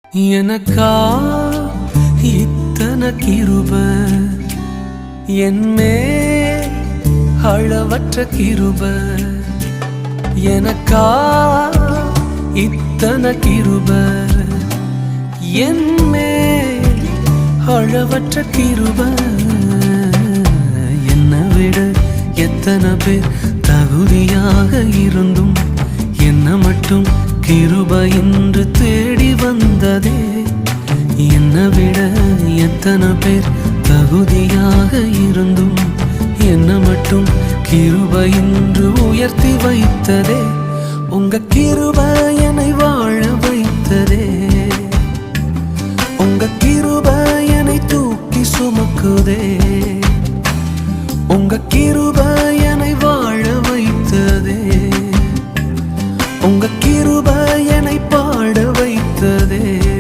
எனக்கா இத்தனை கிருப என்மே அளவற்ற கிருப எனக்கா இத்தனை கிருப என்மே அளவற்ற கிருப என்னை விட எத்தனை பேர் தகுதியாக இருந்தும் என்ன மட்டும் கிருப என்று தேடி வந்ததே என்னை விட எத்தனை பேர் தகுதியாக இருந்தும் என்ன மட்டும் கிருப என்று உயர்த்தி வைத்ததே உங்க கிருப என்னை வாழ வைத்ததே உங்க கிருப என்னை தூக்கி சுமக்குதே உங்க கிருப